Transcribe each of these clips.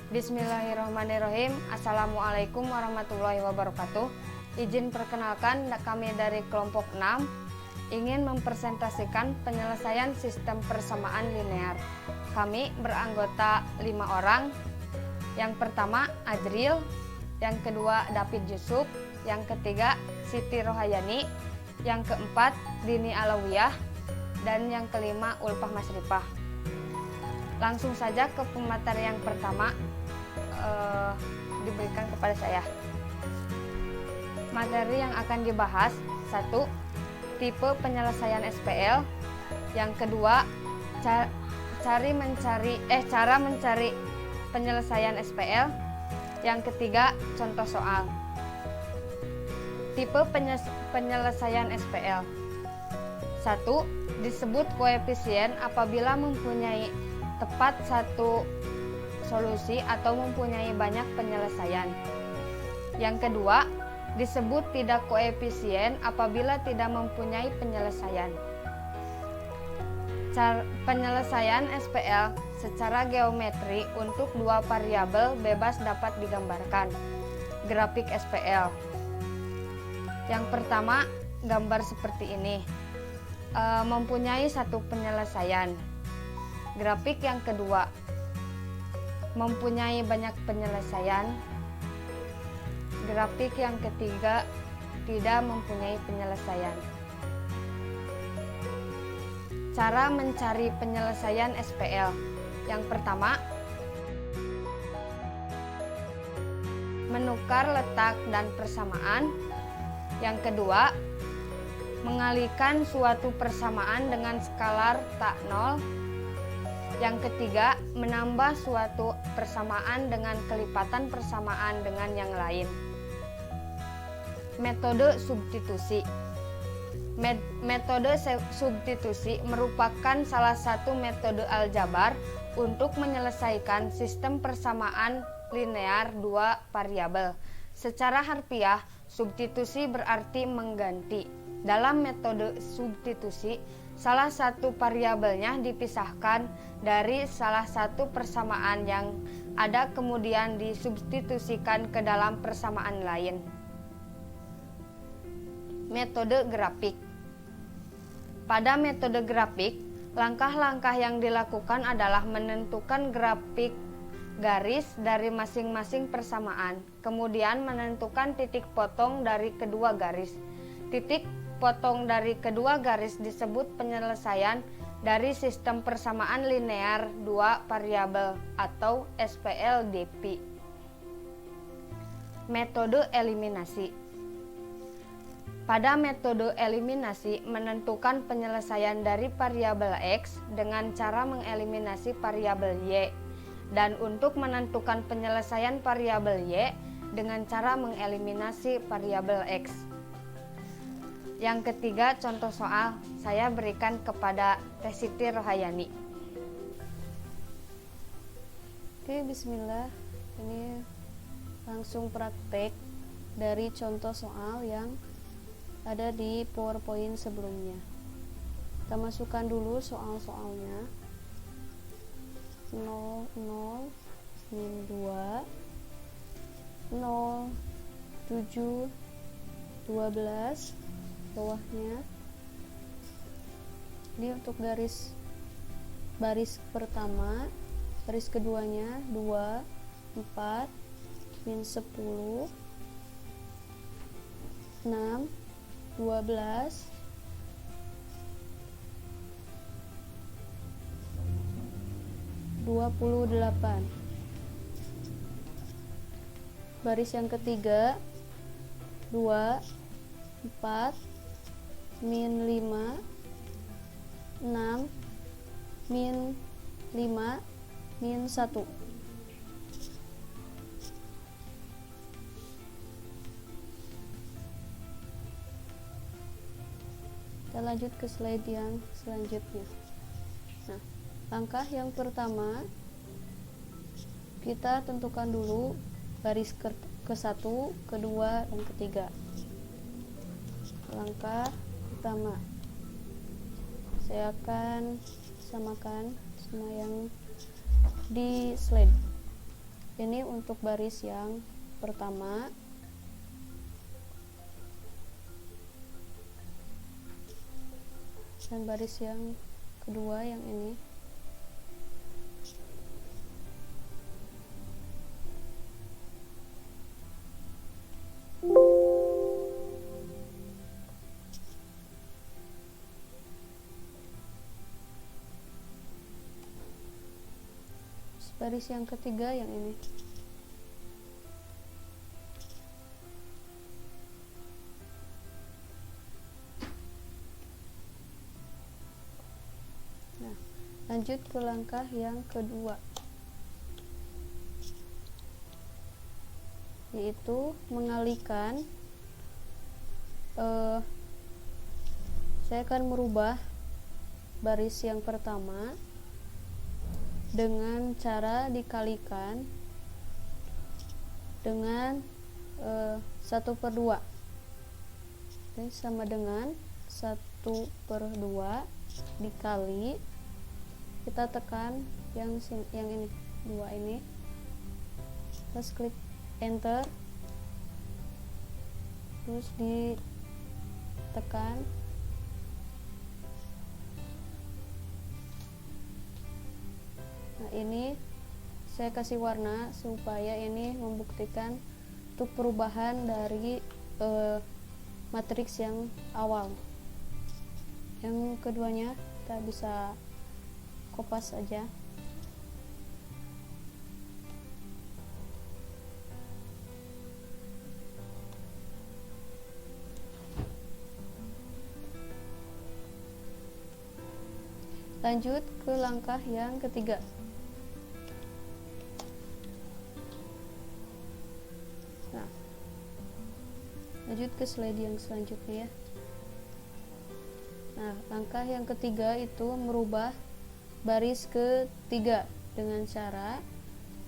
Bismillahirrahmanirrahim. Assalamualaikum warahmatullahi wabarakatuh. Izin perkenalkan, kami dari kelompok 6 ingin mempresentasikan penyelesaian sistem persamaan linear. Kami beranggota 5 orang. Yang pertama Ajril, yang kedua David Yusuf, yang ketiga Siti Rohayani, yang keempat Dini Alawiyah, dan yang kelima Ulfah Masrifah. Langsung saja ke pemateri yang pertama diberikan kepada saya. Materi yang akan dibahas: 1. Tipe penyelesaian SPL. Yang kedua, cara mencari penyelesaian SPL. Yang ketiga, contoh soal. Tipe penyelesaian SPL. 1. Disebut koefisien apabila mempunyai tepat satu solusi atau mempunyai banyak penyelesaian. Yang kedua, disebut tidak koefisien apabila tidak mempunyai penyelesaian. Penyelesaian SPL secara geometri untuk dua variabel bebas dapat digambarkan. Grafik SPL. Yang pertama, gambar seperti ini. Mempunyai satu penyelesaian. Grafik yang kedua, mempunyai banyak penyelesaian. Grafik yang ketiga, tidak mempunyai penyelesaian. Cara mencari penyelesaian SPL. Yang pertama, menukar letak dan persamaan. Yang kedua, mengalihkan suatu persamaan dengan skalar tak nol. Yang ketiga, menambah suatu persamaan dengan kelipatan persamaan dengan yang lain. Metode substitusi. Metode substitusi merupakan salah satu metode aljabar untuk menyelesaikan sistem persamaan linear dua variabel. Secara harfiah, substitusi berarti mengganti. Dalam metode substitusi, salah satu variabelnya dipisahkan dari salah satu persamaan yang ada kemudian disubstitusikan ke dalam persamaan lain. Metode grafik. Pada metode grafik, langkah-langkah yang dilakukan adalah menentukan grafik garis dari masing-masing persamaan, kemudian menentukan titik potong dari kedua garis. Titik potong dari kedua garis disebut penyelesaian dari sistem persamaan linear dua variabel atau SPLDP. Metode eliminasi. Pada metode eliminasi, menentukan penyelesaian dari variabel X dengan cara mengeliminasi variabel Y, dan untuk menentukan penyelesaian variabel Y dengan cara mengeliminasi variabel X. Yang ketiga, contoh soal saya berikan kepada Teh Siti Rohayani. Oke, bismillah. Ini langsung praktek dari contoh soal yang ada di PowerPoint sebelumnya. Kita masukkan dulu soal-soalnya. 0, 0, min 2, 0, 7, 12, bawahnya. Ini untuk garis baris pertama, garis keduanya 2, 4, min 10, 6, 12, 28. Baris yang ketiga 2, 4, min 5, 6, min 5, min 1. Kita lanjut ke slide yang selanjutnya. Nah, langkah yang pertama, kita tentukan dulu baris ke-1, kedua, dan ketiga. Langkah pertama, saya akan samakan sama yang di slide. Ini untuk baris yang pertama. Dan baris yang kedua yang ini. Baris yang ketiga yang ini. Nah, lanjut ke langkah yang kedua, yaitu mengalihkan. Saya akan merubah baris yang pertama dengan cara dikalikan dengan 1/2. Oke, sama dengan 1/2 dikali, kita tekan yang ini 2 ini, terus klik enter, terus ditekan. Nah, ini saya kasih warna supaya ini membuktikan untuk perubahan dari matriks yang awal. Yang keduanya kita bisa kopas aja. Lanjut ke langkah yang ketiga. Nah, lanjut ke slide yang selanjutnya ya. Nah, langkah yang ketiga itu merubah baris ketiga dengan cara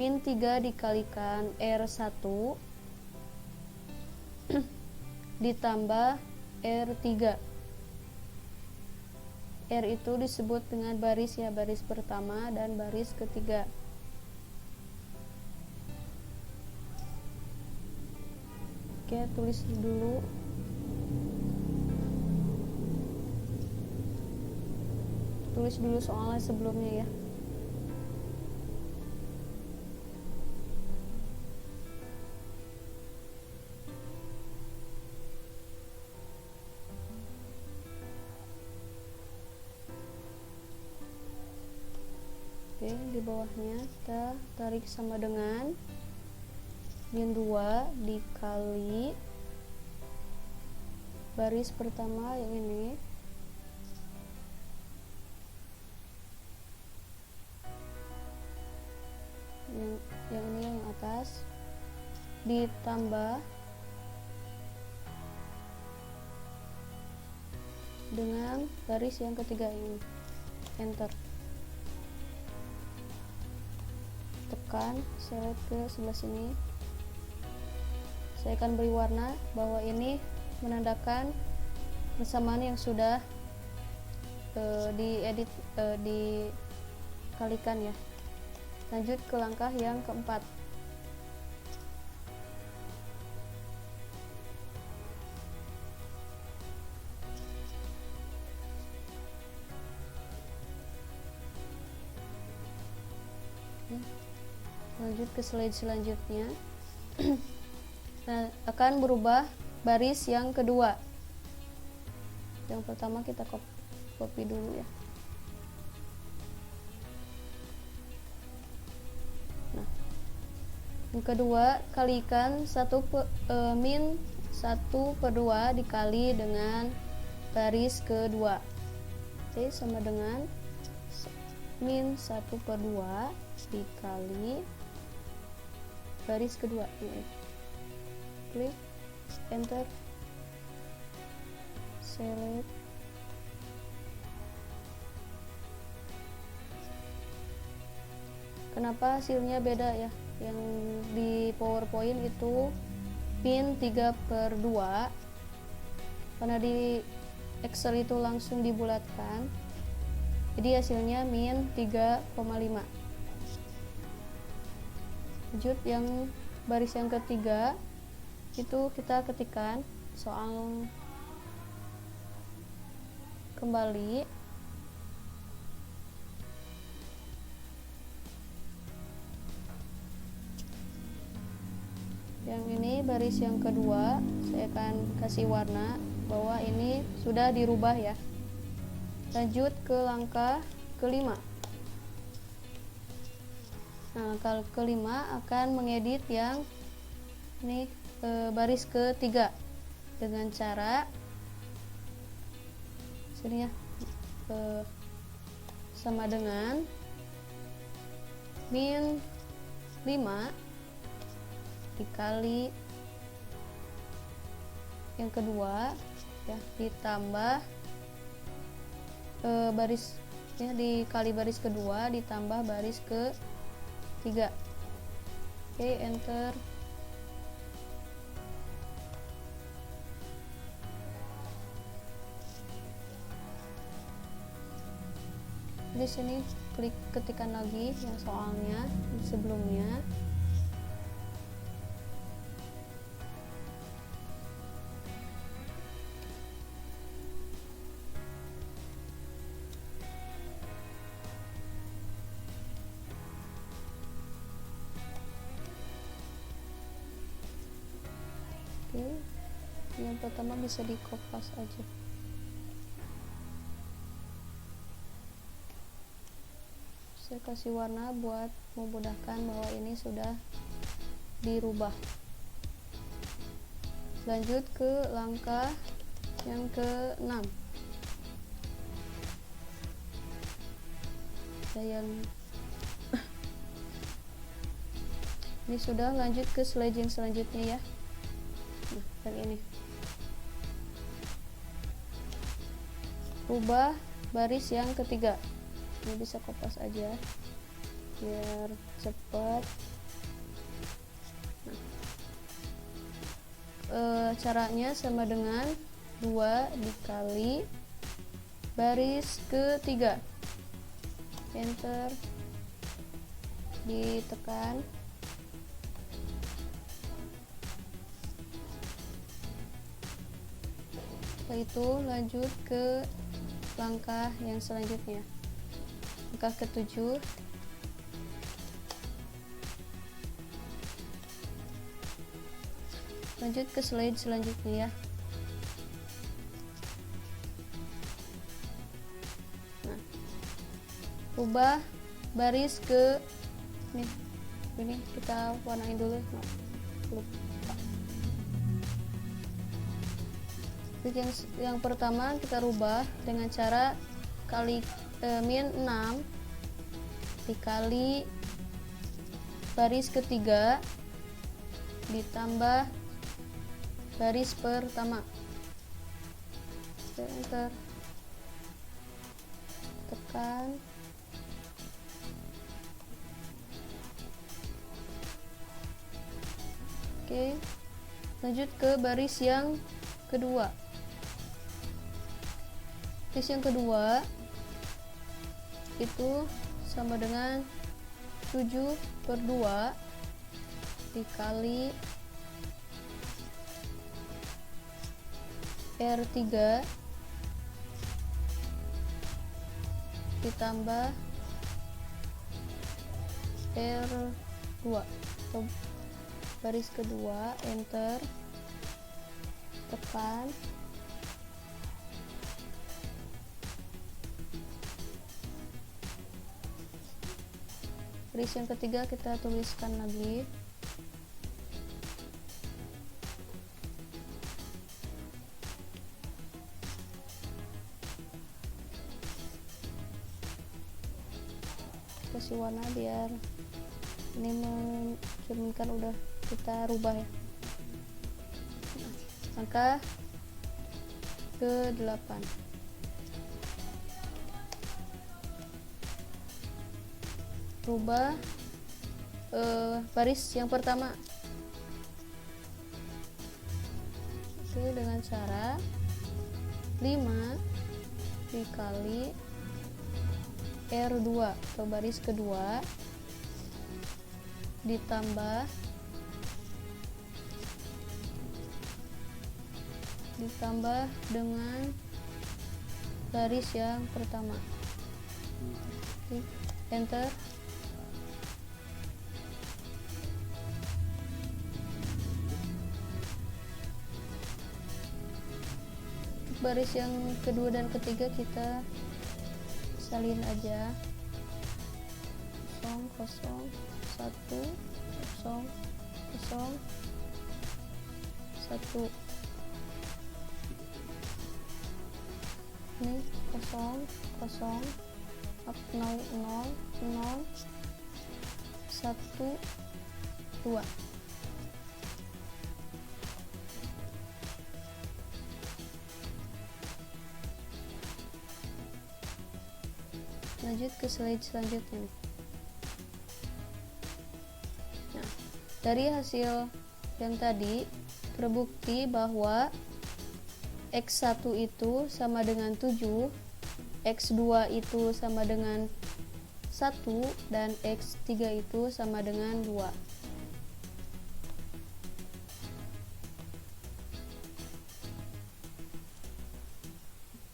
-3 dikalikan R1 ditambah R3. R itu disebut dengan baris ya, baris pertama dan baris ketiga. Oke, tulis dulu. Tulis dulu soalnya sebelumnya ya. Oke, di bawahnya kita tarik sama dengan -2 dikali baris pertama yang ini, yang ini yang atas, ditambah dengan baris yang ketiga ini, enter. Tekan, select ke sebelah sini. Saya akan beri warna bahwa ini menandakan persamaan yang sudah diedit, dikalikan ya. Lanjut ke langkah yang keempat. Lanjut ke slide selanjutnya. Nah, akan berubah baris yang kedua. Yang pertama kita copy dulu ya. Nah, yang kedua kalikan -1/2 dikali dengan baris kedua. Oke, sama dengan -1/2 dikali baris kedua ini. Klik enter, select. Kenapa hasilnya beda ya? Yang di PowerPoint itu pin 3/2, karena di Excel itu langsung dibulatkan, jadi hasilnya -3,5. Lanjut yang baris yang ketiga itu kita ketikkan soal kembali. Yang ini baris yang kedua, saya akan kasih warna bahwa ini sudah dirubah ya. Lanjut ke langkah kelima. Nah, langkah kelima akan mengedit yang ini baris ketiga dengan cara sini ya, sama dengan min 5 dikali yang kedua ya, ditambah baris ya, dikali baris kedua ditambah baris ke 3. Oke, enter. Di sini klik ketikkan lagi yang soalnya sebelumnya. Oke, yang pertama bisa di kopas aja. Saya kasih warna buat memudahkan bahwa ini sudah dirubah. Lanjut ke langkah yang ke-6. Yang ini sudah, lanjut ke slide yang selanjutnya ya. Nah, yang ini rubah baris yang ketiga. Ini bisa kopas aja biar cepat. Nah, caranya sama dengan 2 dikali baris ketiga, enter, ditekan. Setelah itu lanjut ke langkah yang selanjutnya, langkah ke-7. Lanjut ke slide selanjutnya ya. Nah, ubah baris ke ini kita warnain dulu. Nah, lupa. Yang pertama kita rubah dengan cara kali min 6 dikali baris ketiga ditambah baris pertama, enter, tekan. Oke, lanjut ke baris yang kedua. Baris yang kedua itu sama dengan 7/2 dikali R3 ditambah R2 atau baris kedua, enter, tekan. Baris yang ketiga kita tuliskan lagi. Kasih warna biar ini mencerminkan udah kita rubah ya. Langkah ke-8. Rubah baris yang pertama. Oke, dengan cara 5 dikali R2 atau baris kedua ditambah dengan baris yang pertama. Klik enter. Baris yang kedua dan ketiga kita salin aja, 0 0 1 0 0 1. Ini 0 0 0 0 0 1 2. Lanjut ke slide selanjutnya. Nah, dari hasil yang tadi terbukti bahwa X1 itu sama dengan 7, X2 itu sama dengan 1, dan X3 itu sama dengan 2.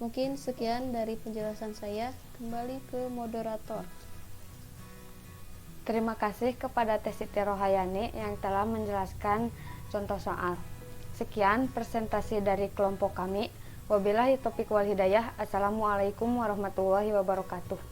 Mungkin sekian dari penjelasan saya. Kembali ke moderator. Terima kasih kepada Teh Siti Rohayani yang telah menjelaskan contoh soal. Sekian presentasi dari kelompok kami. Wabillahi taufiq wal hidayah. Assalamualaikum warahmatullahi wabarakatuh.